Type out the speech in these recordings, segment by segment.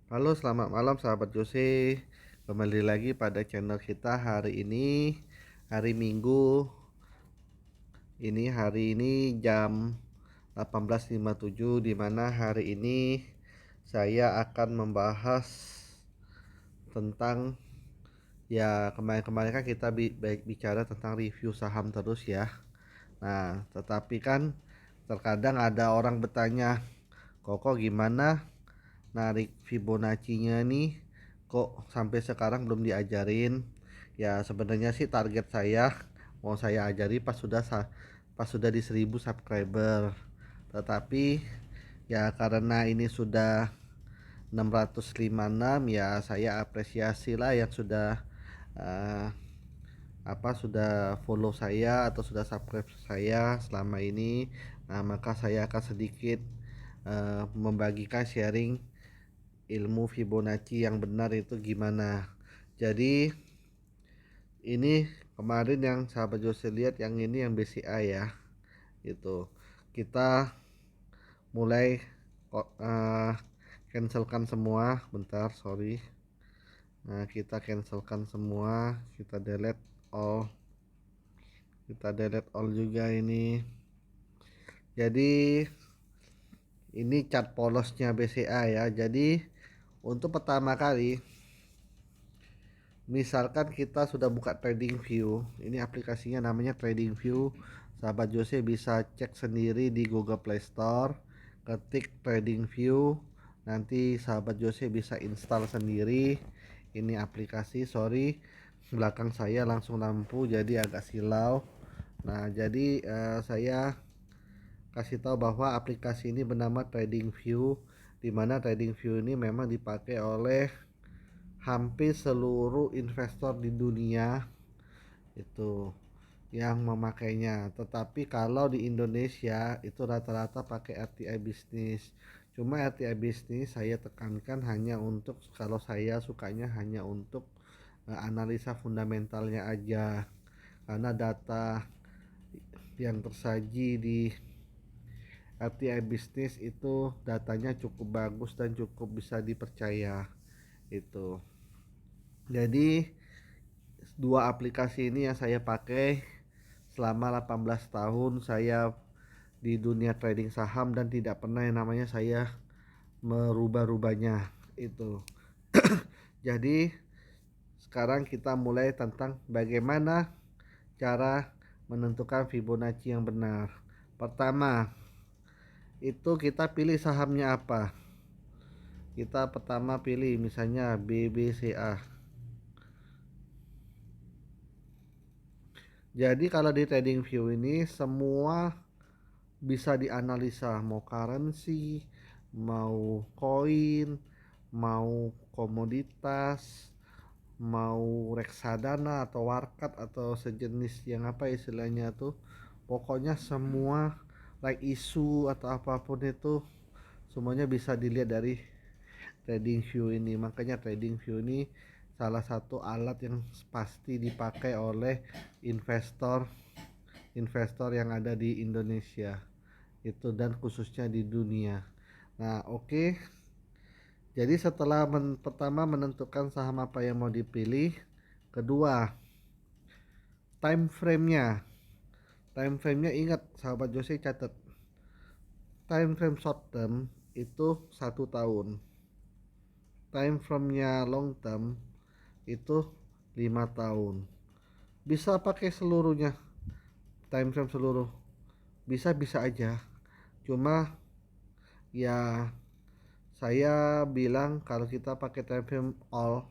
Halo, selamat malam sahabat Jose. Kembali lagi pada channel kita hari ini, hari Minggu. Hari ini jam 18.57, di mana hari ini saya akan membahas tentang, ya, kemarin-kemarin kan kita baik bicara tentang review saham terus ya. Nah, tetapi kan terkadang ada orang bertanya, Koko gimana narik Fibonacci-nya nih, kok sampai sekarang belum diajarin? Ya sebenarnya sih target saya mau saya ajari pas sudah di 1000 subscriber. Tetapi ya karena ini sudah 656, ya saya apresiasi lah yang sudah eh, sudah follow saya atau sudah subscribe saya selama ini. Nah, maka saya akan sedikit membagikan sharing ilmu Fibonacci yang benar itu gimana. Jadi ini kemarin yang sahabat Jose lihat, yang ini yang BCA ya. Itu kita mulai uh, cancelkan semua. Bentar, sorry. Nah, kita cancelkan semua, kita delete all. Kita delete all juga ini. Jadi ini chart polosnya BCA ya. Jadi untuk pertama kali, misalkan kita sudah buka TradingView, ini aplikasinya namanya TradingView. Sahabat Jose bisa cek sendiri di Google Play Store, ketik TradingView, nanti sahabat Jose bisa install sendiri. Ini aplikasi, sorry, belakang saya langsung lampu jadi agak silau. Nah, jadi saya kasih tahu bahwa aplikasi ini bernama TradingView, di mana TradingView ini memang dipakai oleh hampir seluruh investor di dunia itu yang memakainya. Tetapi kalau di Indonesia itu rata-rata pakai RTI Bisnis. Cuma RTI Bisnis saya tekankan hanya untuk, kalau saya sukanya hanya untuk analisa fundamentalnya aja, karena data yang tersaji di RTI Bisnis itu datanya cukup bagus dan cukup bisa dipercaya itu. Jadi dua aplikasi ini yang saya pakai selama 18 tahun saya di dunia trading saham, dan tidak pernah yang namanya saya merubah-rubahnya itu. Jadi sekarang kita mulai tentang bagaimana cara menentukan Fibonacci yang benar. Pertama, itu kita pilih sahamnya apa. Kita pertama pilih misalnya BBCA. Jadi kalau di TradingView ini semua bisa dianalisa, mau currency, mau koin, mau komoditas, mau reksadana atau warkat atau sejenis yang apa istilahnya tuh. Pokoknya semua like isu atau apapun itu semuanya bisa dilihat dari TradingView ini. Makanya TradingView ini salah satu alat yang pasti dipakai oleh investor investor yang ada di Indonesia itu, dan khususnya di dunia. Nah, oke. Jadi setelah pertama menentukan saham apa yang mau dipilih, kedua time frame-nya. Time frame-nya ingat sahabat Jose, catat. Time frame short term itu 1 tahun. Time frame-nya long term itu 5 tahun. Bisa pakai seluruhnya, time frame seluruh. Bisa-bisa aja. Cuma ya saya bilang kalau kita pakai time frame all,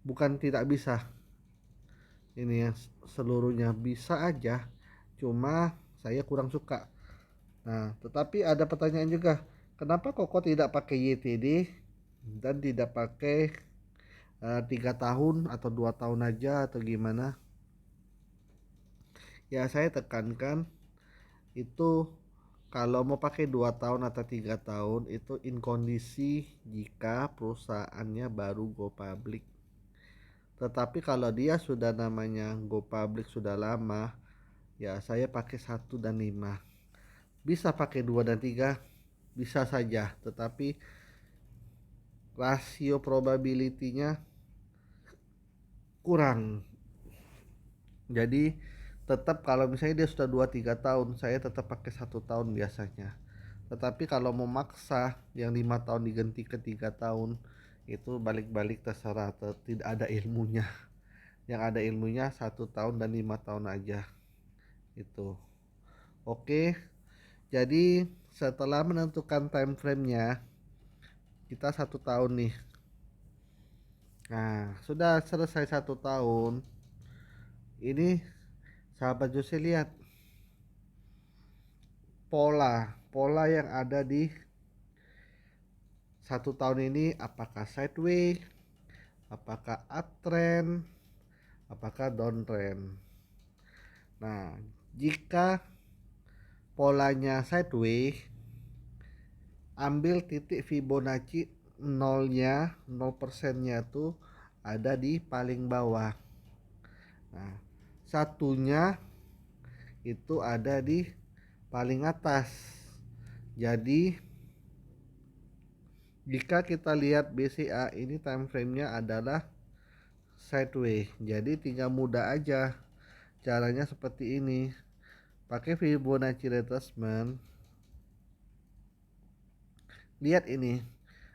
bukan tidak bisa. Ini ya seluruhnya bisa aja. Cuma saya kurang suka. Nah, tetapi ada pertanyaan juga. Kenapa Koko tidak pakai YTD dan tidak pakai 3 tahun atau 2 tahun aja atau gimana? Ya saya tekankan itu, kalau mau pakai 2 tahun atau 3 tahun itu in kondisi jika perusahaannya baru go public. Tetapi kalau dia sudah namanya go public sudah lama, ya saya pakai 1 dan 5. Bisa pakai 2 dan 3, bisa saja. Tetapi rasio probability-nya kurang. Jadi tetap kalau misalnya dia sudah 2-3 tahun, saya tetap pakai 1 tahun biasanya. Tetapi kalau mau maksa yang 5 tahun diganti ke 3 tahun, itu balik-balik terserah, tidak ada ilmunya. Yang ada ilmunya 1 tahun dan 5 tahun aja. Itu. Oke, jadi setelah menentukan time frame-nya, kita 1 tahun nih. Nah, sudah selesai 1 tahun. Ini sahabat Jose lihat pola yang ada di 1 tahun ini, apakah sideways, apakah uptrend, apakah downtrend. Nah, jika polanya sideways, ambil titik Fibonacci nolnya, 0%-nya tuh ada di paling bawah. Nah, satunya itu ada di paling atas. Jadi jika kita lihat BCA ini time frame-nya adalah sideways, jadi tinggal mudah aja. Caranya seperti ini, pakai Fibonacci retracement. Lihat ini,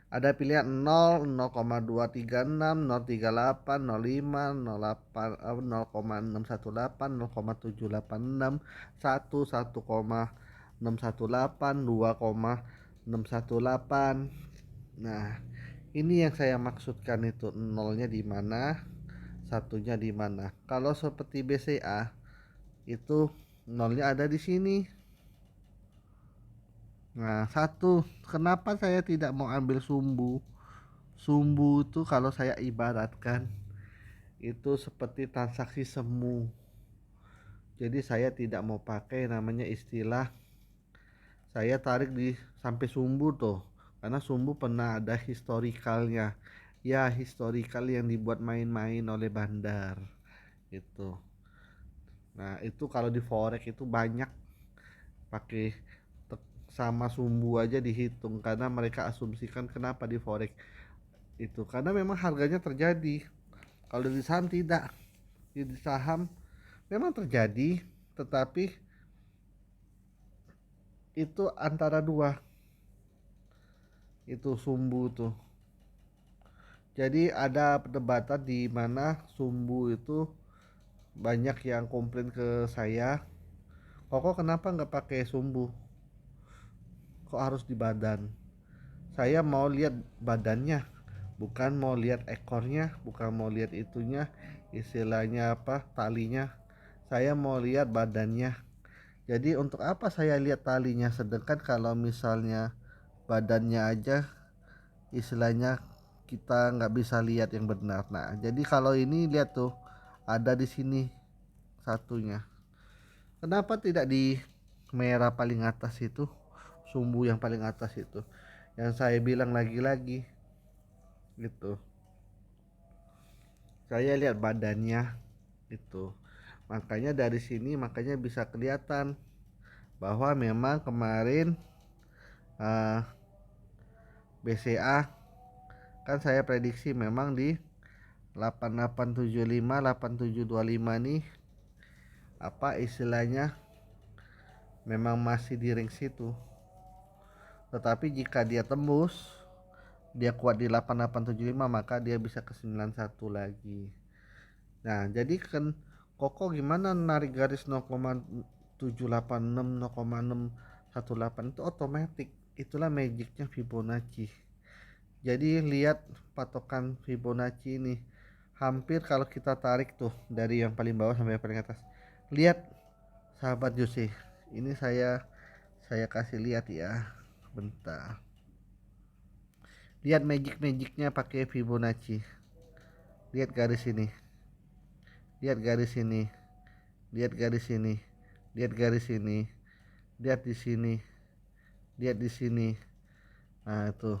ada pilihan 0, 0,236, 038, 05, 08, 0,618, 0,786, 1, 1,618, 2,618. Nah, ini yang saya maksudkan, itu nolnya di mana, satunya di mana. Kalau seperti BCA itu nolnya ada di sini. Nah, satu, kenapa saya tidak mau ambil sumbu? Sumbu itu kalau saya ibaratkan itu seperti transaksi semu. Jadi saya tidak mau pakai namanya istilah saya tarik di sampai sumbu tuh. Karena sumbu pernah ada historikalnya. Ya, historikal yang dibuat main-main oleh bandar. Itu. Nah, itu kalau di forex itu banyak pakai sama sumbu aja dihitung, karena mereka asumsikan kenapa di forex itu karena memang harganya terjadi. Kalau di saham tidak, di saham memang terjadi, tetapi itu antara dua, itu sumbu tuh. Jadi ada perdebatan di mana sumbu itu, banyak yang komplain ke saya, kok kenapa nggak pakai sumbu, kok harus di badan. Saya mau lihat badannya, bukan mau lihat ekornya, bukan mau lihat itunya, istilahnya apa, talinya. Saya mau lihat badannya. Jadi untuk apa saya lihat talinya, sedangkan kalau misalnya badannya aja istilahnya kita nggak bisa lihat yang benar. Nah, jadi kalau ini lihat tuh, ada di sini satunya. Kenapa tidak di merah paling atas itu, sumbu yang paling atas itu, yang saya bilang lagi-lagi gitu. Saya lihat badannya itu. Makanya dari sini makanya bisa kelihatan bahwa memang kemarin BCA kan saya prediksi memang di 8875 8725 nih, apa istilahnya, memang masih di ring situ. Tetapi jika dia tembus, dia kuat di 8875, maka dia bisa ke 91 lagi. Nah, jadi kan Koko gimana narik garis 0,786 0,618 itu otomatis. Itulah magicnya Fibonacci. Jadi lihat patokan Fibonacci ini, hampir kalau kita tarik tuh dari yang paling bawah sampai yang paling atas. Lihat sahabat Jose, ini saya kasih lihat ya. Bentar. Lihat magicnya pakai Fibonacci. Lihat garis ini. Lihat garis ini. Lihat garis ini. Lihat garis ini. Lihat di sini. Lihat di sini. Nah, itu.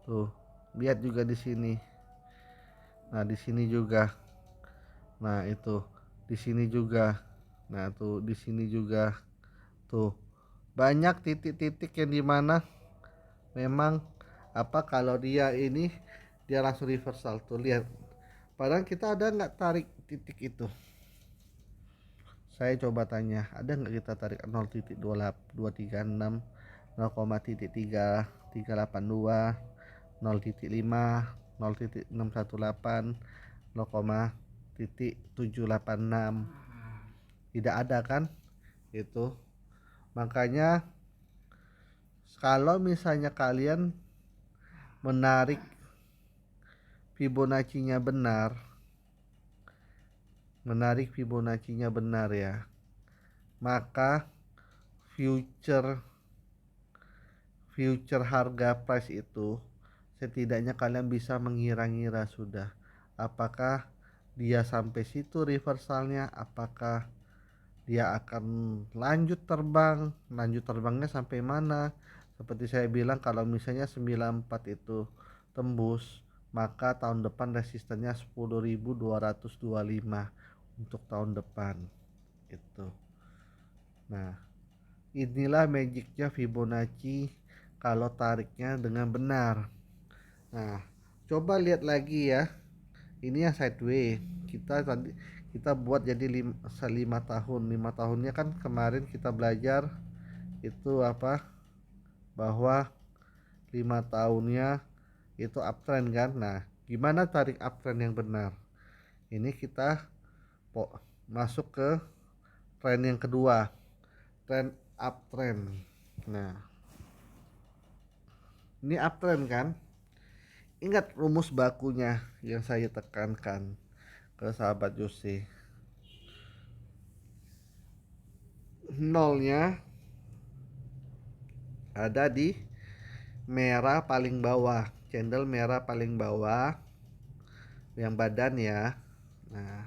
Tuh. Lihat juga di sini. Nah, di sini juga. Nah, itu. Di sini juga. Nah, tuh di sini juga. Tuh. Banyak titik-titik yang dimana memang apa kalau dia ini dia langsung reversal tuh, lihat. Padahal kita ada nggak tarik titik itu? Saya coba tanya, ada nggak kita tarik 0,236, 0,382, 0,5, 0,618, 0,786? Tidak ada kan itu. Makanya kalau misalnya kalian menarik Fibonacci-nya benar, ya, maka future harga price itu setidaknya kalian bisa mengira-ngira sudah apakah dia sampai situ reversalnya, apakah dia akan lanjut terbangnya sampai mana. Seperti saya bilang, kalau misalnya 94 itu tembus, maka tahun depan resistennya 10.225 untuk tahun depan itu. Nah, inilah magicnya Fibonacci kalau tariknya dengan benar. Nah, coba lihat lagi ya. Ini yang sideways. Kita buat jadi 5 tahun. 5 tahunnya kan kemarin kita belajar itu apa? Bahwa 5 tahunnya itu uptrend kan. Nah, gimana tarik uptrend yang benar? Ini kita masuk ke trend yang kedua, trend uptrend. Nah, ini uptrend kan. Ingat rumus bakunya yang saya tekankan ke sahabat Jose. Nolnya ada di merah paling bawah, candle merah paling bawah yang badan ya. Nah,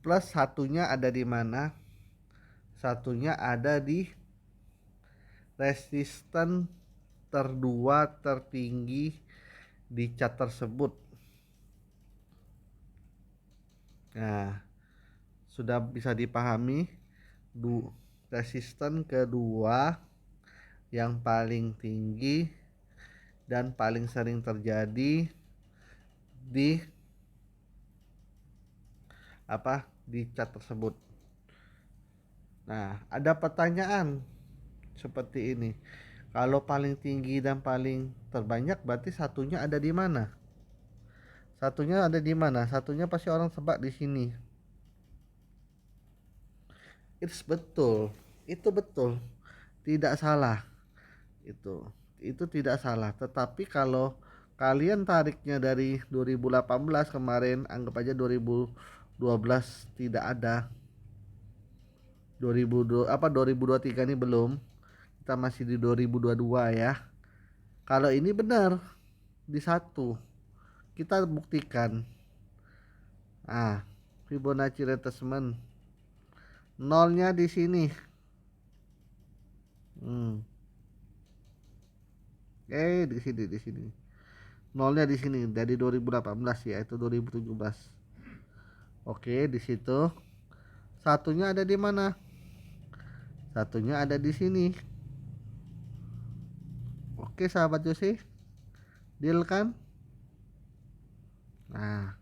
plus satunya ada di mana? Satunya ada di resisten tertinggi di chart tersebut. Nah, sudah bisa dipahami resisten kedua yang paling tinggi dan paling sering terjadi di chart tersebut. Nah, ada pertanyaan seperti ini. Kalau paling tinggi dan paling terbanyak berarti satunya ada di mana? Satunya pasti orang tebak di sini. Betul. Itu betul. Tidak salah. Itu tidak salah. Tetapi kalau kalian tariknya dari 2018 kemarin, anggap aja 2012 tidak ada. 2023 ini belum. Kita masih di 2022 ya. Kalau ini benar di satu, kita buktikan. Fibonacci retracement nolnya di sini. Di sini. Nolnya di sini dari 2018 ya, itu 2017. Oke, di situ. Satunya ada di mana? Satunya ada di sini. Oke, sahabat Josi. Deal kan? Nah,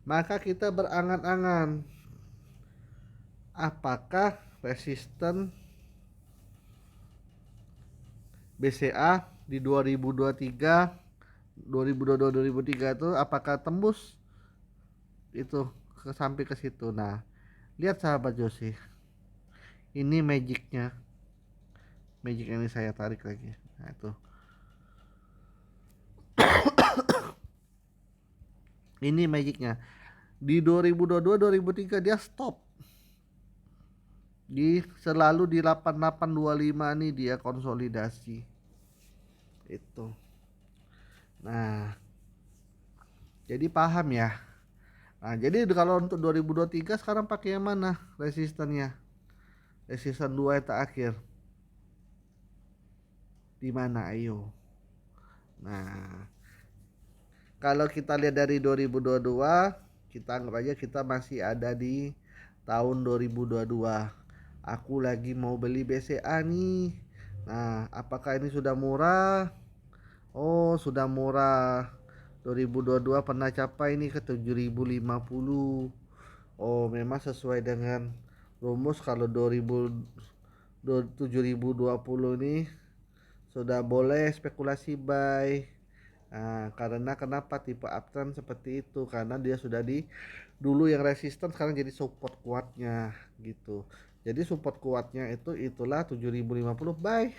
maka kita berangan-angan apakah resisten BCA di 2023 2022 itu apakah tembus itu sampai ke situ. Nah, lihat sahabat Josi, ini magic ini saya tarik lagi. Nah, itu ini magicnya di 2022 2003 dia stop selalu di 8825 nih, dia konsolidasi itu. Nah, jadi paham ya. Nah, jadi kalau untuk 2023 sekarang pakai yang mana resistennya? Resisten 2 yang terakhir di mana, ayo. Nah, kalau kita lihat dari 2022, kita anggap aja kita masih ada di tahun 2022. Aku lagi mau beli BCA nih Nah, apakah ini sudah murah? Oh, sudah murah. 2022 pernah capai ini ke 7.050. Oh, memang sesuai dengan rumus kalau 7.020 ini sudah boleh spekulasi buy. Nah, karena kenapa tipe uptrend seperti itu? Karena dia sudah di dulu yang resisten sekarang jadi support kuatnya gitu. Jadi support kuatnya itulah 7.050 buy.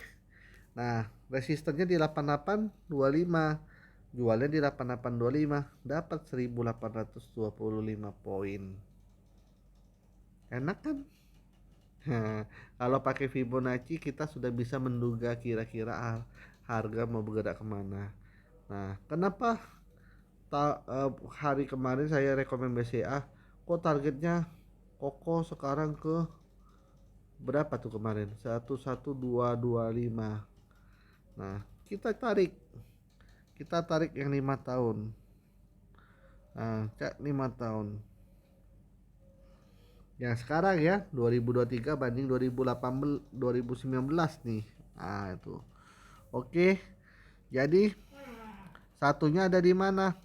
Nah, resistennya di 8825. Jualnya di 8825, dapat 1.825 poin. Enak kan? Nah, kalau pakai Fibonacci kita sudah bisa menduga kira-kira harga mau bergerak kemana. Nah, kenapa hari kemarin saya rekomend BCA, kok targetnya kokoh sekarang ke berapa tuh kemarin? 11225. Nah, kita tarik yang 5 tahun. Nah, cek 5 tahun. Yang sekarang ya, 2023 banding 2018 2019 nih. Nah, itu. Oke. Jadi satunya ada di mana?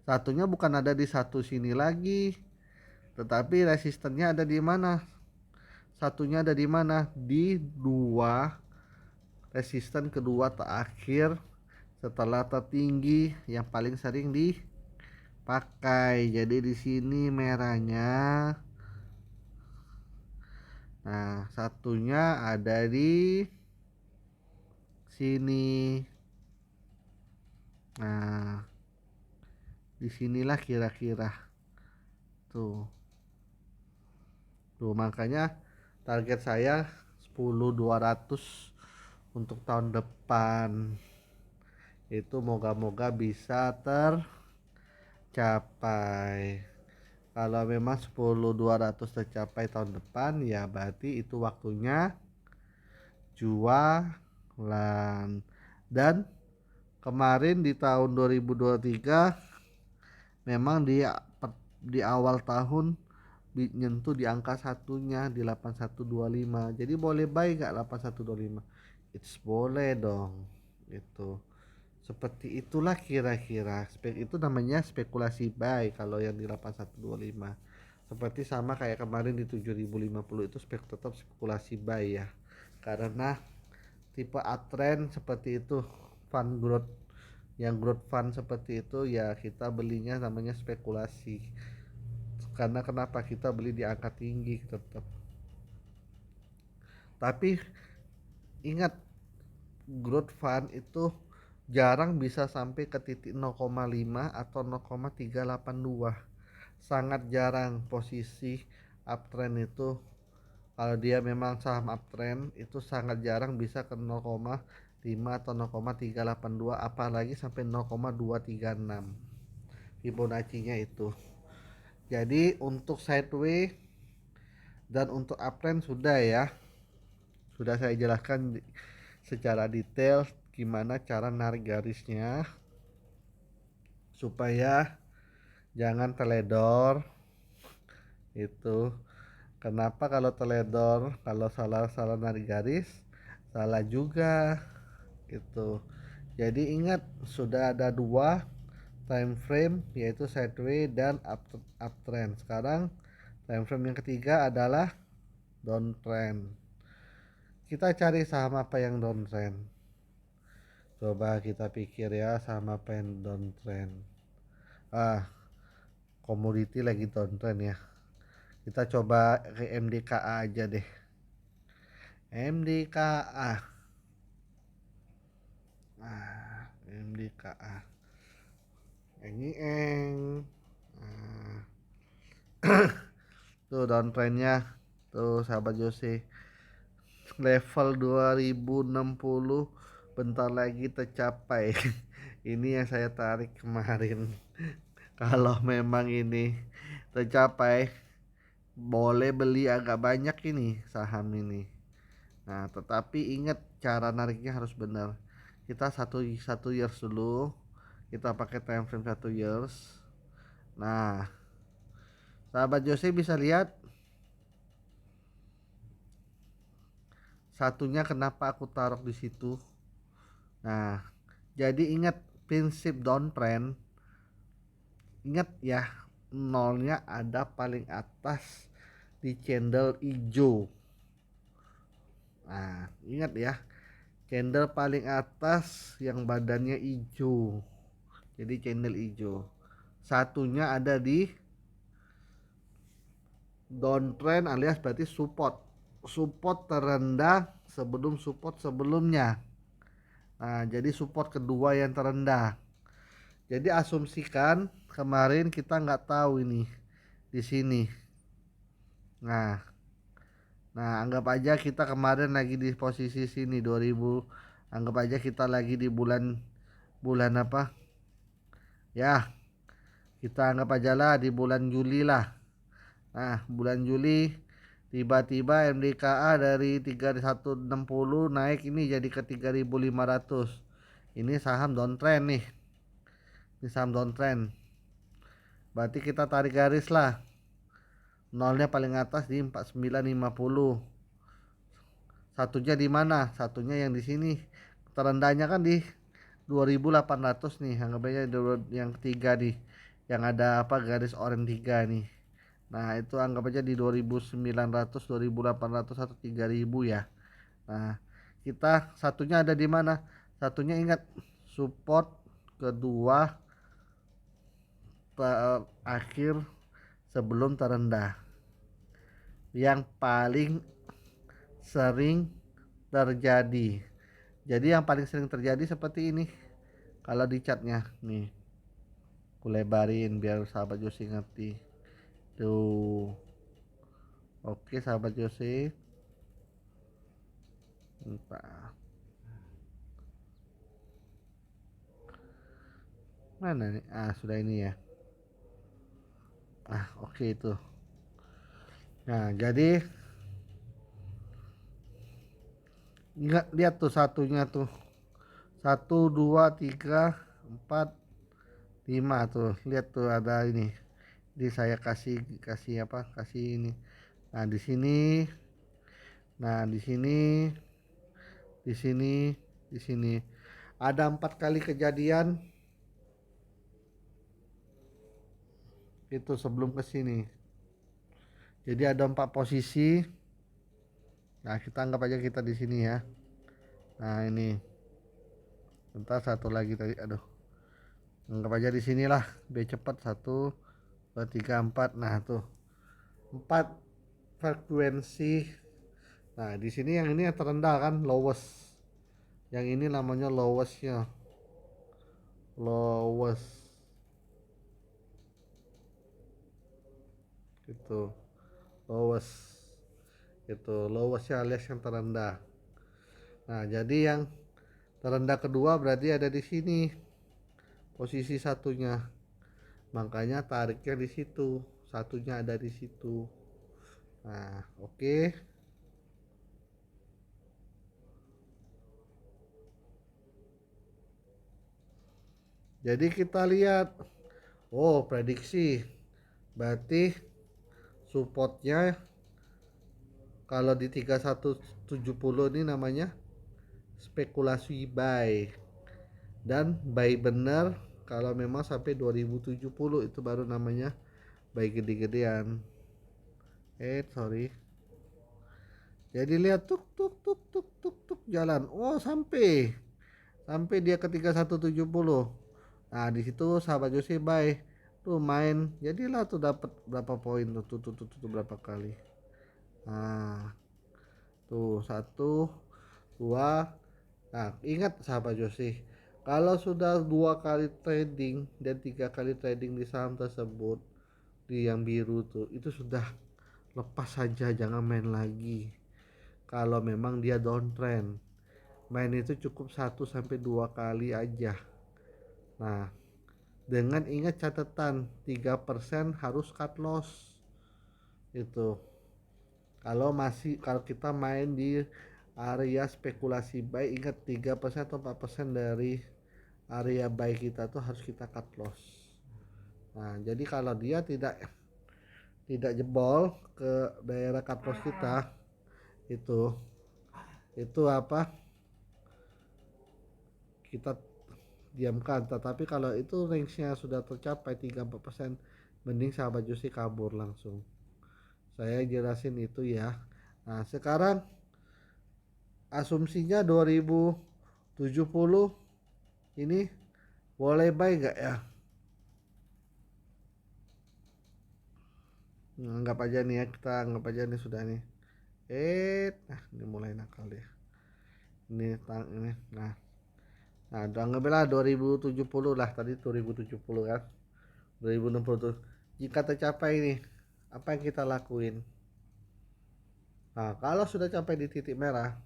Satunya bukan ada di satu sini lagi, tetapi resistennya ada di mana? Satunya ada di mana? Di dua resisten kedua terakhir setelah tertinggi yang paling sering dipakai. Jadi di sini merahnya. Nah, satunya ada di sini. Nah, disinilah kira-kira tuh. Tuh makanya target saya 10.200 untuk tahun depan. Itu moga-moga bisa tercapai. Kalau memang 10.200 tercapai tahun depan, ya berarti itu waktunya jualan. Dan kemarin di tahun 2023 memang di awal tahun nyentuh di angka satunya di 8125. Jadi boleh buy gak 8125? It's boleh dong. Itu. Seperti itulah kira-kira. Itu namanya spekulasi buy kalau yang di 8125. Seperti sama kayak kemarin di 7.050 itu tetap spekulasi buy ya. Karena tipe uptrend seperti itu, fund growth, yang growth fund seperti itu ya kita belinya namanya spekulasi. Karena kenapa kita beli di angka tinggi tetap. Tapi ingat, growth fund itu jarang bisa sampai ke titik 0,5 atau 0,382. Sangat jarang posisi uptrend itu. Kalau dia memang saham uptrend itu sangat jarang bisa ke 0,5 atau 0,382, apalagi sampai 0,236 Fibonacci-nya itu. Jadi untuk sideways dan untuk uptrend sudah saya jelaskan secara detail gimana cara narik garisnya supaya jangan teledor. Itu kenapa kalau teledor, kalau salah narik garis salah juga itu. Jadi ingat, sudah ada dua time frame yaitu sideways dan uptrend. Sekarang time frame yang ketiga adalah downtrend. Kita cari saham apa yang downtrend. Coba kita pikir ya, saham apa yang downtrend. Komoditi lagi downtrend ya. Kita coba ke MDKA aja deh. MDKA. MDKA. Ini Nah, tuh downtrendnya. Tuh sahabat Jose. Level 2060 bentar lagi tercapai. Ini yang saya tarik kemarin. Kalau memang ini tercapai, boleh beli agak banyak ini saham ini. Nah, tetapi ingat cara nariknya harus benar. Kita satu years dulu. Kita pakai time frame 1 years. Nah, sahabat Jose bisa lihat satunya kenapa aku taruh di situ. Nah, jadi ingat prinsip downtrend, ingat ya, nolnya ada paling atas di candle hijau. Nah, ingat ya, candle paling atas yang badannya hijau. Jadi candle hijau. Satunya ada di downtrend alias berarti support. Support terendah sebelum support sebelumnya. Nah, jadi support kedua yang terendah. Jadi asumsikan kemarin kita nggak tahu ini di sini. Nah, anggap aja kita kemarin lagi di posisi sini 2000. Anggap aja kita lagi di bulan bulan apa? Ya, kita anggap aja lah di bulan Juli lah. Nah, bulan Juli tiba-tiba MDKA dari 3160 naik ini jadi ke 3500. Ini saham downtrend nih. Ini saham downtrend. Berarti kita tarik garis lah. Nolnya paling atas di 4950. Satunya di mana? Satunya yang di sini. Terendahnya kan di 2800 nih. Anggap aja yang ketiga nih. Yang ada apa garis oranye 3 nih. Nah, itu anggap aja di 2900, 2800 atau 3000 ya. Nah, kita satunya ada di mana? Satunya ingat support kedua akhir sebelum terendah. Yang paling sering terjadi. Jadi yang paling sering terjadi seperti ini. Kalau di catnya nih, aku lebarin biar sahabat Josi ngerti. Tuh. Oke sahabat Josi. Entah. Mana nih? Ah, sudah ini ya. Ah, oke itu. Nah, jadi ingat lihat tuh satunya tuh. Satu, dua, tiga, empat, lima tuh. Lihat tuh ada ini. Jadi saya kasih kasih apa? Kasih ini. Nah, di sini. Nah, di sini, di sini, di sini. Ada 4 kali kejadian itu sebelum ke sini. Jadi ada 4 posisi. Nah, kita anggap aja kita di sini ya. Nah, ini. Bentar satu lagi tadi. Aduh. Anggap aja di sinilah. Biar cepat. 1, 2, 3, 4. Nah, tuh. 4 frekuensi. Nah, di sini yang ini yang terendah kan, lowest. Yang ini namanya lowestnya. Lowest. Itu. Lowest. Itu lowestnya alias yang terendah. Nah, jadi yang terendah kedua berarti ada di sini posisi satunya. Makanya tariknya di situ. Satunya ada di situ. Nah, oke. Jadi kita lihat. Oh, prediksi. Berarti supportnya kalau di 3170 ini namanya spekulasi buy. Dan buy benar kalau memang sampai 2070 itu baru namanya buy gede-gedean. Sorry. Jadi lihat tuk tuk tuk tuk tuk tuk jalan. Oh, sampai dia ke 3170. Nah, di situ sahabat Jose buy. Tuh main. Jadilah tuh dapat berapa poin tuh berapa kali. Nah, tuh 1, 2. Nah, ingat sahabat Josi, kalau sudah 2 kali trading dan 3 kali trading di saham tersebut di yang biru tuh, itu sudah lepas saja, jangan main lagi. Kalau memang dia downtrend, main itu cukup 1 sampai 2 kali aja. Nah, dengan ingat catatan 3% harus cut loss. Itu. Kalau kita main di area spekulasi buy, ingat 3% atau 4% dari area buy kita tuh harus kita cut loss. Nah, jadi kalau dia tidak jebol ke daerah cut loss kita itu itu apa, kita diamkan. Tetapi kalau itu range-nya sudah tercapai 3-4%, mending sahabat Josi kabur langsung. Saya jelasin itu ya. Nah sekarang asumsinya 2070 ini boleh buy gak ya? Anggap aja nih ya, kita anggap aja nih sudah nih. Nah ini mulai nakal dia. Ini. Nah, udah anggaplah 2070 lah, tadi 2070 kan. 2060 tuh. Jika tercapai nih, apa yang kita lakuin? Nah, kalau sudah capai di titik merah,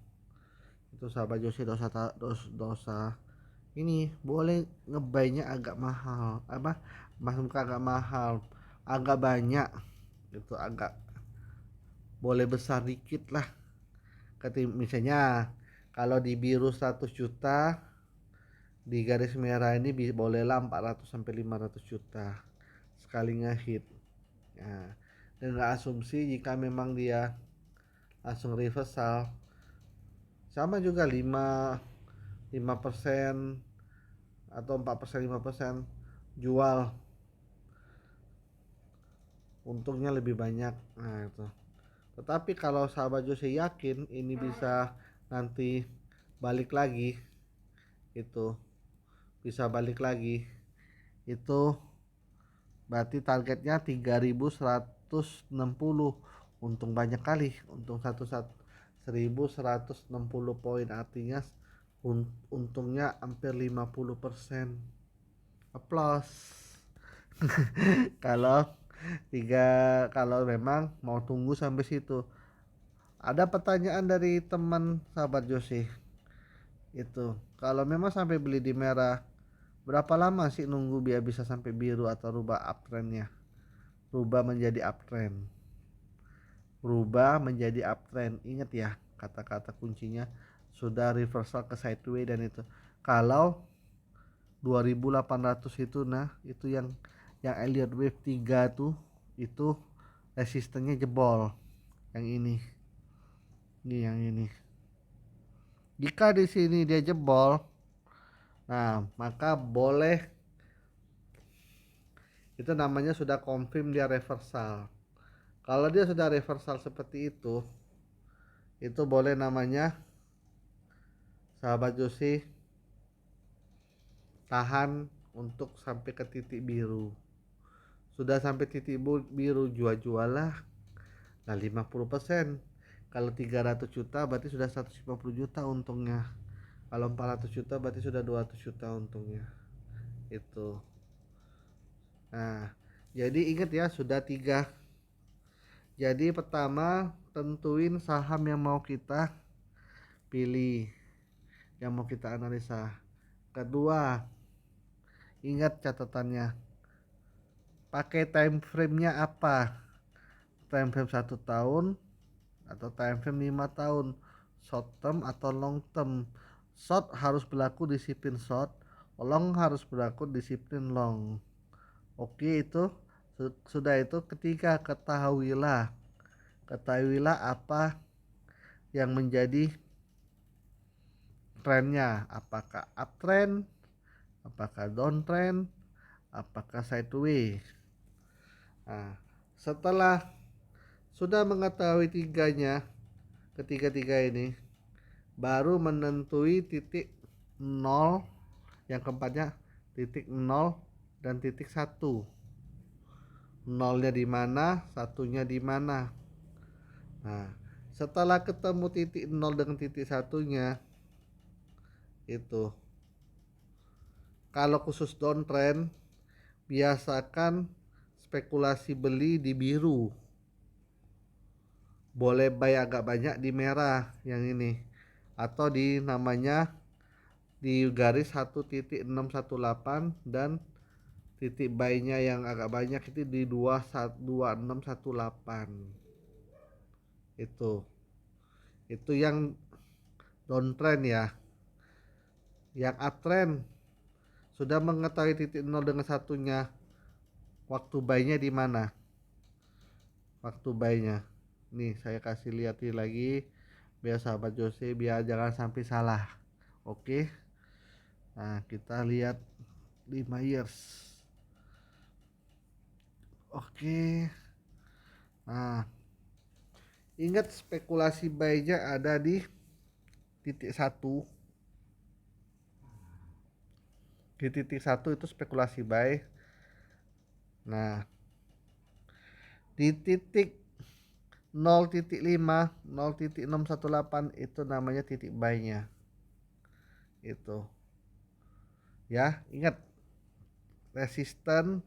itu sahabat Josi dosa ini boleh ngebaynya agak mahal. Apa? Masuk agak mahal, agak banyak. Itu agak boleh besar dikit lah. Misalnya kalau di biru 100 juta, di garis merah ini bolehlah 400 sampai 500 juta sekali ngehit. Nah, dengan asumsi jika memang dia langsung reversal, sama juga 5% atau 4% 5% jual, untungnya lebih banyak. Nah itu. Tetapi kalau sahabat Jose yakin ini bisa nanti balik lagi, itu bisa balik lagi, itu berarti targetnya 3160, untung banyak kali, untung 1160 poin, artinya untungnya hampir 50%. Applause. Kalau tiga kalau memang mau tunggu sampai situ. Ada pertanyaan dari teman sahabat Jose, itu kalau memang sampai beli di merah, berapa lama sih nunggu biar bisa sampai biru atau rubah uptrendnya, rubah menjadi uptrend, rubah menjadi uptrend. Ingat ya, kata-kata kuncinya sudah reversal ke sideways. Dan itu kalau 2800 itu, nah itu yang Elliott Wave 3 tuh, itu resistennya jebol. Yang ini yang ini. Jika di sini dia jebol, nah maka boleh, itu namanya sudah confirm dia reversal. Kalau dia sudah reversal seperti itu boleh namanya sahabat Josi tahan untuk sampai ke titik biru. Sudah sampai titik biru, jual lah. Nah 50%, kalau 300 juta berarti sudah 150 juta untungnya. Kalau 400 juta berarti sudah 200 juta untungnya. Itu. Nah, jadi ingat ya, sudah 3. Jadi pertama, tentuin saham yang mau kita pilih, yang mau kita analisa. Kedua, ingat catatannya, pakai time frame-nya apa? Time frame 1 tahun atau time frame 5 tahun, short term atau long term. Short harus berlaku disiplin short, long harus berlaku disiplin long. Oke, itu sudah. Itu ketiga, ketahuilah apa yang menjadi trennya, apakah uptrend, apakah downtrend, apakah sideways. Nah, setelah sudah mengetahui ketiga ini, baru menentui titik 0, yang keempatnya titik 0 dan titik 1. Nolnya di mana, satunya di mana. Nah, setelah ketemu titik 0 dengan titik satunya, itu kalau khusus downtrend, biasakan spekulasi beli di biru, boleh buy agak banyak di merah yang ini, atau di namanya di garis 1.618, dan titik buy-nya yang agak banyak itu di 2618. Itu yang downtrend ya. Yang uptrend, sudah mengetahui titik 0 dengan satunya, waktu buy-nya di mana? Waktu buy-nya nih saya kasih lihat lagi biar sahabat Jose biar jangan sampai salah. Oke. Nah, kita lihat 5 years. Oke. Nah, ingat spekulasi buy-nya ada di titik satu. Di titik satu itu spekulasi buy. Nah, di titik 0.5 0.618 itu namanya titik buy-nya. Itu. Ya, ingat resisten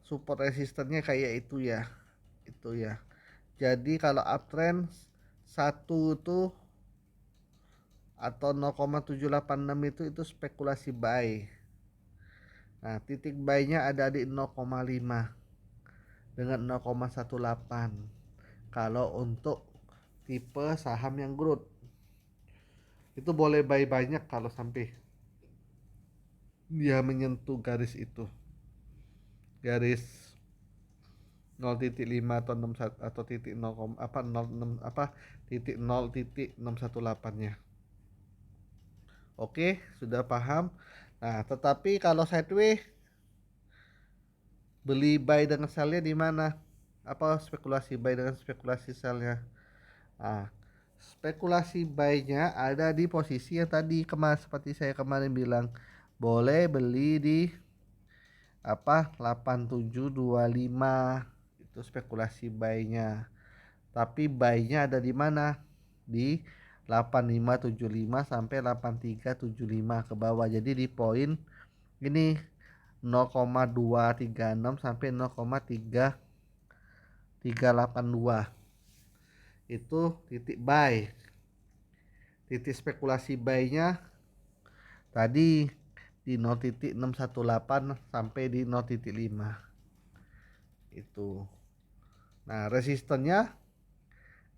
support resistennya kayak itu ya. Itu ya. Jadi kalau uptrend 1 itu atau 0,786 itu spekulasi buy. Nah, titik buy-nya ada di 0,5 dengan 0,18. Kalau untuk tipe saham yang growth itu boleh buy banyak kalau sampai dia menyentuh garis itu. Garis 0.5 atau 61 atau titik 0, apa 06 apa titik 0.618-nya. Oke, sudah paham. Nah, tetapi kalau sideways beli buy dengan sell-nya di mana? Apa spekulasi buy dengan spekulasi sell-nya? Nah, spekulasi buy-nya ada di posisi yang tadi seperti saya kemarin bilang. Boleh beli di apa 8725 itu spekulasi buy-nya. Tapi buy-nya ada di mana? Di 8575 sampai 8375 ke bawah. Jadi di poin ini 0,236 sampai 0,3382 itu titik buy. Titik spekulasi buy-nya tadi di 0.618 sampai di 0.5 itu. Nah, resistennya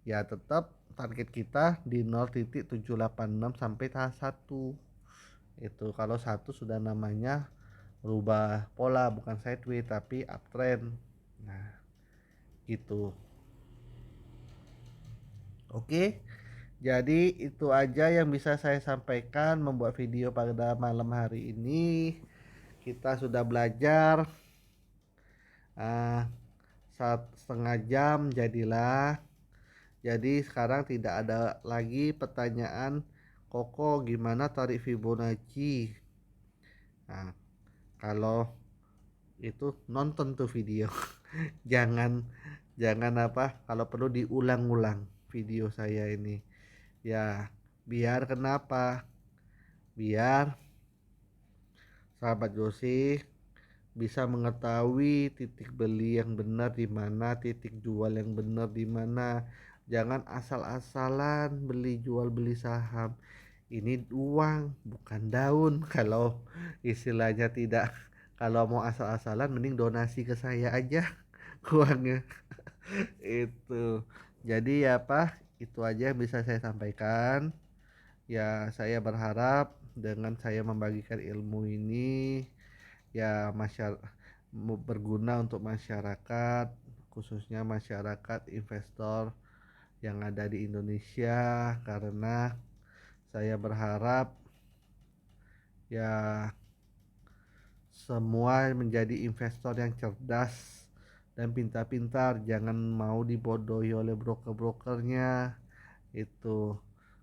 ya tetap target kita di 0.786 sampai tahap 1. Itu kalau 1 sudah namanya berubah pola, bukan sideways tapi uptrend. Nah, gitu. Oke. Jadi itu aja yang bisa saya sampaikan membuat video pada malam hari ini. Kita sudah belajar uh, 1,5 jam jadilah. Jadi sekarang tidak ada lagi pertanyaan Koko gimana tarik Fibonacci. Nah, kalau itu nonton tuh video. jangan jangan apa kalau perlu diulang-ulang video saya ini. Ya, biar kenapa? Biar sahabat Jose bisa mengetahui titik beli yang benar di mana, titik jual yang benar di mana. Jangan asal-asalan beli jual beli saham. Ini uang, bukan daun. Kalau istilahnya tidak, kalau mau asal-asalan mending donasi ke saya aja uangnya. Itu. Jadi ya apa? Itu aja yang bisa saya sampaikan. Ya, saya berharap dengan saya membagikan ilmu ini ya berguna untuk masyarakat, khususnya masyarakat investor yang ada di Indonesia, karena saya berharap ya semua menjadi investor yang cerdas dan pintar-pintar, jangan mau dibodohi oleh broker-brokernya. Itu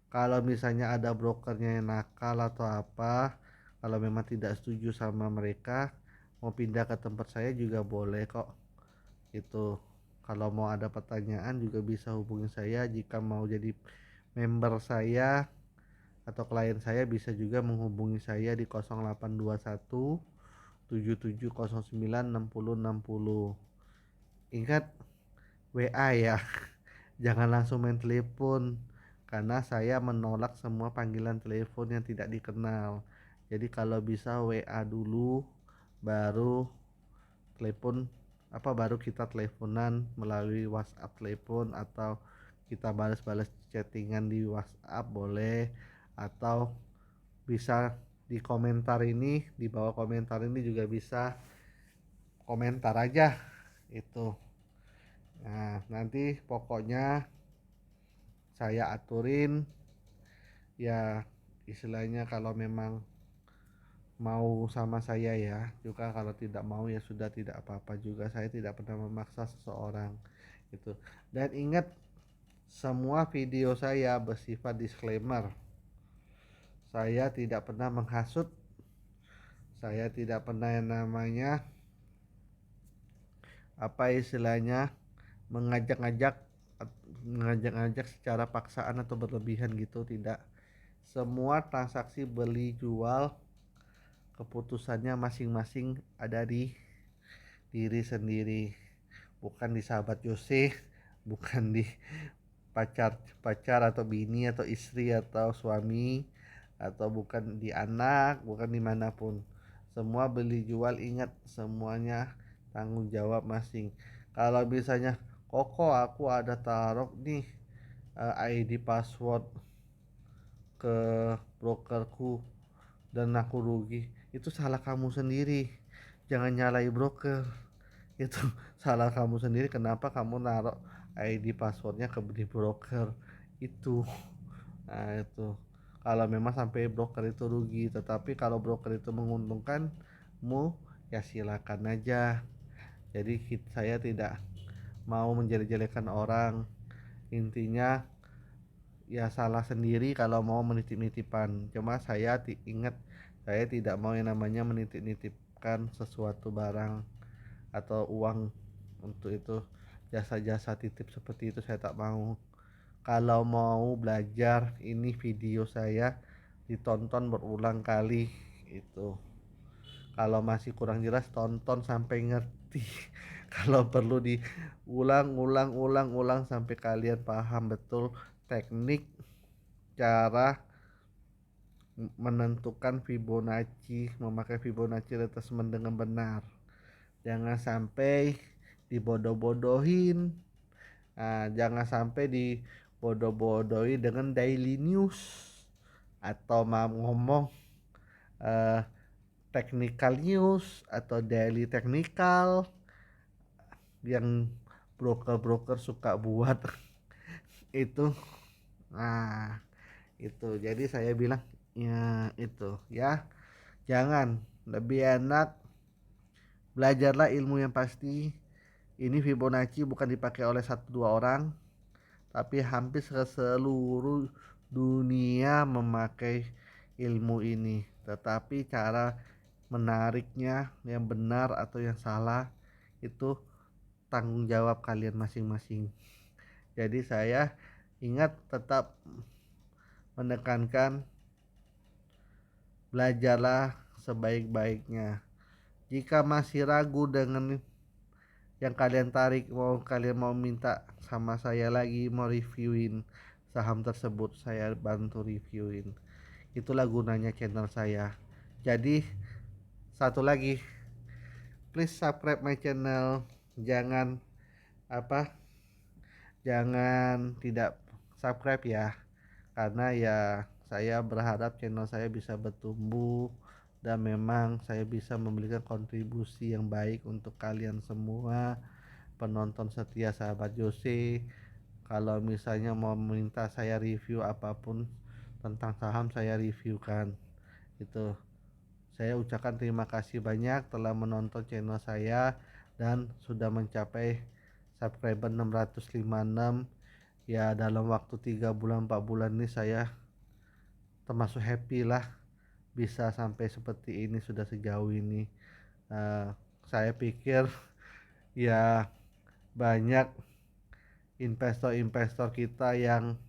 kalau misalnya ada brokernya yang nakal atau apa, kalau memang tidak setuju sama mereka mau pindah ke tempat saya juga boleh kok. Itu kalau mau ada pertanyaan juga bisa hubungi saya. Jika mau jadi member saya atau klien saya bisa juga menghubungi saya di 0821 7709 6060. Ingat WA ya. Jangan langsung main telepon karena saya menolak semua panggilan telepon yang tidak dikenal. Jadi kalau bisa WA dulu baru telepon baru kita teleponan melalui WhatsApp telepon atau kita balas-balas chattingan di WhatsApp boleh, atau bisa di komentar ini, di bawah komentar ini juga bisa komentar aja itu. Nah, nanti pokoknya saya aturin, ya istilahnya kalau memang mau sama saya ya, juga kalau tidak mau ya sudah, tidak apa-apa juga, saya tidak pernah memaksa seseorang itu. Dan ingat, semua video saya bersifat disclaimer, saya tidak pernah menghasut, saya tidak pernah yang namanya apa istilahnya mengajak-ngajak mengajak-ngajak secara paksaan atau berlebihan gitu, tidak. Semua transaksi beli jual keputusannya masing-masing ada di diri sendiri, bukan di sahabat Yose, bukan di pacar pacar atau bini atau istri atau suami, atau bukan di anak, bukan dimanapun. Semua beli jual, ingat, semuanya tanggung jawab masing. Kalau misalnya koko aku ada taruh nih ID password ke brokerku dan aku rugi, itu salah kamu sendiri, jangan nyalai broker. Itu salah kamu sendiri, kenapa kamu naruh ID passwordnya ke di broker itu. Nah itu, kalau memang sampai broker itu rugi, tetapi kalau broker itu menguntungkanmu, ya silakan aja. Jadi saya tidak mau menjelek-jelekan orang, intinya ya salah sendiri kalau mau menitip-nitipan. Cuma saya ingat, saya tidak mau yang namanya menitip-nitipkan sesuatu barang atau uang untuk itu, jasa-jasa titip seperti itu saya tak mau. Kalau mau belajar, ini video saya ditonton berulang kali itu. Kalau masih kurang jelas, tonton sampai ngerti. Kalau perlu diulang-ulang sampai kalian paham betul teknik cara menentukan Fibonacci, memakai Fibonacci retracement dengan benar. Jangan sampai dibodoh-bodohin. Nah, jangan sampai dibodoh-bodohi dengan daily news atau mau ngomong eh, technical news atau daily technical yang broker-broker suka buat itu. Nah, itu. Jadi saya bilang ya itu ya, jangan, lebih enak belajarlah ilmu yang pasti. Ini Fibonacci bukan dipakai oleh satu dua orang, tapi hampir seluruh dunia memakai ilmu ini. Tetapi cara menariknya yang benar atau yang salah itu tanggung jawab kalian masing-masing. Jadi saya ingat, tetap menekankan, belajarlah sebaik-baiknya. Jika masih ragu dengan yang kalian tarik, kalian mau minta sama saya lagi mau reviewin saham tersebut, saya bantu reviewin. Itulah gunanya channel saya. Jadi satu lagi, please subscribe my channel. Jangan apa jangan tidak subscribe ya, karena ya saya berharap channel saya bisa bertumbuh dan memang saya bisa memberikan kontribusi yang baik untuk kalian semua penonton setia sahabat Jose. Kalau misalnya mau minta saya review apapun tentang saham, saya reviewkan itu. Saya ucapkan terima kasih banyak telah menonton channel saya dan sudah mencapai subscriber 656. Ya dalam waktu 3 bulan 4 bulan ini saya termasuk happy lah bisa sampai seperti ini, sudah sejauh ini. Uh, saya pikir ya banyak investor-investor kita yang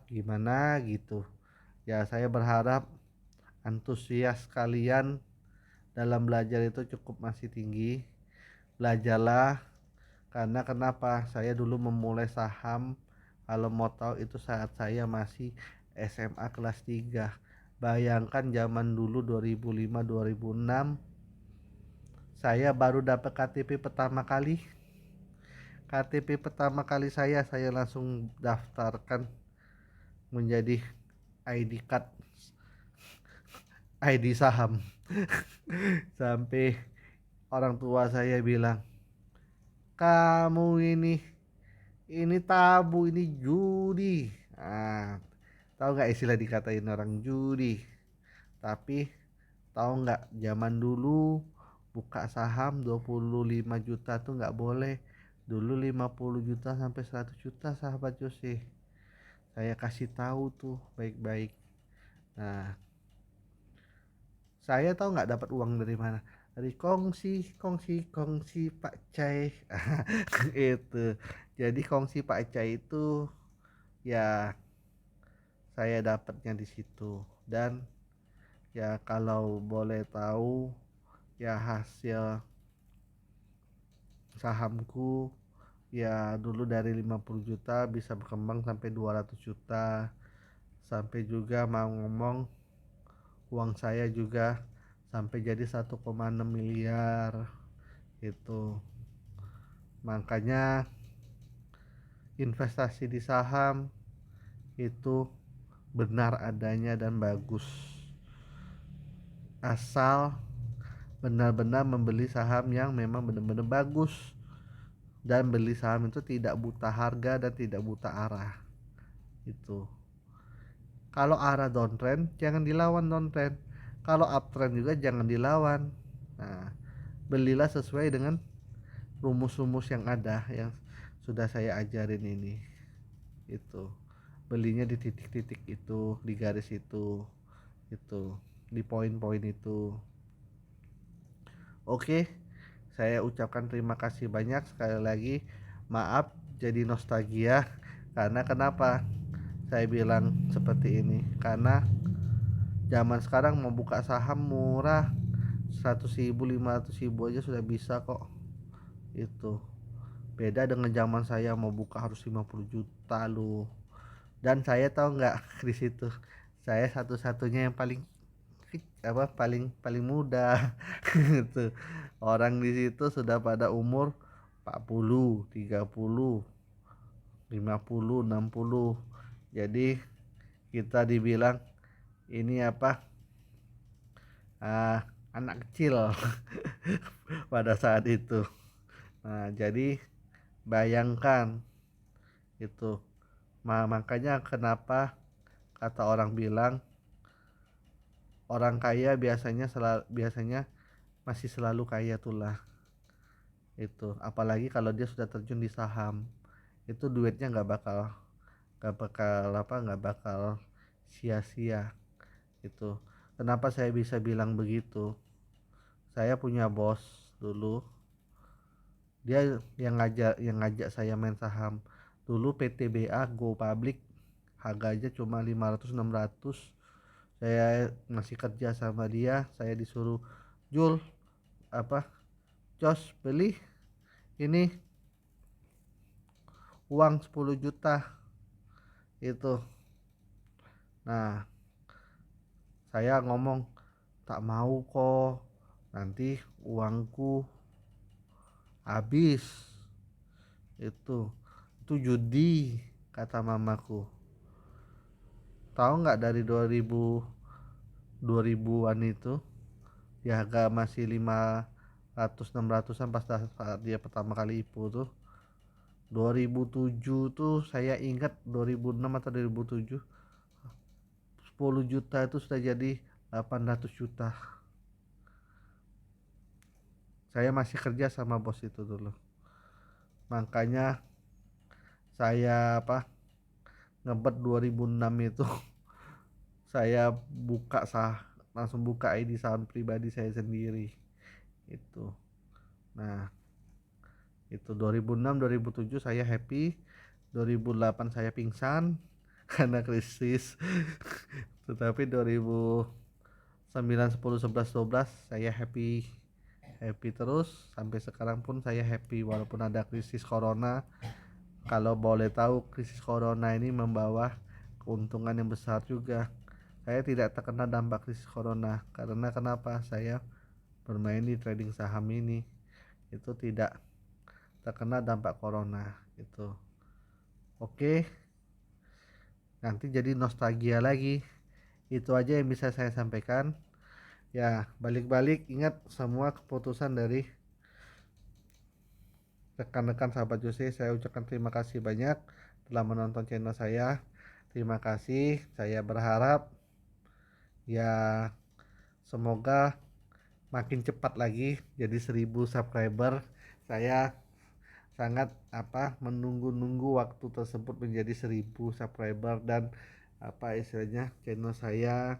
gimana gitu. Ya saya berharap antusias kalian dalam belajar itu cukup masih tinggi. Belajarlah, karena kenapa? Saya dulu memulai saham, kalau mau tahu itu saat saya masih SMA kelas 3. Bayangkan zaman dulu 2005 2006 saya baru dapat KTP pertama kali. KTP pertama kali saya langsung daftarkan menjadi ID card, ID saham. Sampai orang tua saya bilang, kamu ini ini tabu, ini judi. Tahu nggak istilah dikatain orang judi? Tapi tahu nggak zaman dulu buka saham 25 juta tuh nggak boleh. Dulu 50 juta sampai 100 juta sahabat Jose. Saya kasih tahu tuh baik-baik. Nah, saya tahu nggak dapat uang dari mana? Dari kongsi, kongsi, kongsi Pak Cai. Itu. Jadi kongsi Pak Cai itu ya saya dapatnya di situ. Dan ya kalau boleh tahu ya hasil sahamku ya dulu dari 50 juta bisa berkembang sampai 200 juta, sampai juga mau ngomong uang saya juga sampai jadi 1,6 miliar itu. Makanya investasi di saham itu benar adanya dan bagus, asal benar-benar membeli saham yang memang benar-benar bagus, dan beli saham itu tidak buta harga dan tidak buta arah itu. Kalau arah downtrend jangan dilawan downtrend, kalau uptrend juga jangan dilawan. Nah, belilah sesuai dengan rumus-rumus yang ada yang sudah saya ajarin ini. Itu belinya di titik-titik itu, di garis itu di poin-poin itu. Oke, saya ucapkan terima kasih banyak sekali lagi. Maaf jadi nostalgia. Karena kenapa saya bilang seperti ini? Karena zaman sekarang mau buka saham murah, 100.000 500.000 aja sudah bisa kok. Itu beda dengan zaman saya mau buka harus 50 juta loh. Dan saya tahu nggak di situ saya satu-satunya yang paling paling paling muda. Itu orang di situ sudah pada umur 40 30 50 60. Jadi kita dibilang ini ah, anak kecil pada saat itu. Nah, jadi bayangkan itu. Makanya kenapa kata orang bilang orang kaya biasanya masih selalu kaya tulah. Itu apalagi kalau dia sudah terjun di saham, itu duitnya nggak bakal sia-sia. Itu kenapa saya bisa bilang begitu. Saya punya bos dulu, dia yang ngajak saya main saham. Dulu PTBA Go Public harganya cuma 500 600. Saya masih kerja sama dia, saya disuruh, Jul, apa Jos, beli ini uang 10 juta itu. Nah, saya ngomong tak mau kok, nanti uangku habis. Itu judi kata mamaku. Tahu nggak dari 2000-an itu di harga masih 500 600-an pas saat dia pertama kali IPO tuh 2007 tuh, saya ingat 2006 atau 2007, 10 juta itu sudah jadi 800 juta. Saya masih kerja sama bos itu dulu. Makanya saya ngebet 2006 itu saya langsung buka ID saham pribadi saya sendiri itu. Nah, itu 2006 2007 saya happy, 2008 saya pingsan karena krisis. Tetapi 2009 10 11 12 saya happy happy terus sampai sekarang pun saya happy walaupun ada krisis corona. Kalau boleh tahu, krisis corona ini membawa keuntungan yang besar juga. Saya tidak terkena dampak krisis corona karena kenapa? Saya bermain di trading saham ini itu tidak terkena dampak corona itu. Oke, nanti jadi nostalgia lagi. Itu aja yang bisa saya sampaikan. Ya, balik-balik ingat semua keputusan dari rekan-rekan sahabat Jose, saya ucapkan terima kasih banyak telah menonton channel saya. Terima kasih. Saya berharap ya semoga makin cepat lagi jadi 1.000 subscriber. Saya sangat menunggu-nunggu waktu tersebut menjadi 1.000 subscriber dan istilahnya channel saya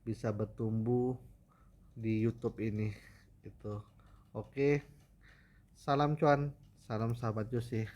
bisa bertumbuh di YouTube ini gitu. Oke, salam cuan, salam sahabat Jose.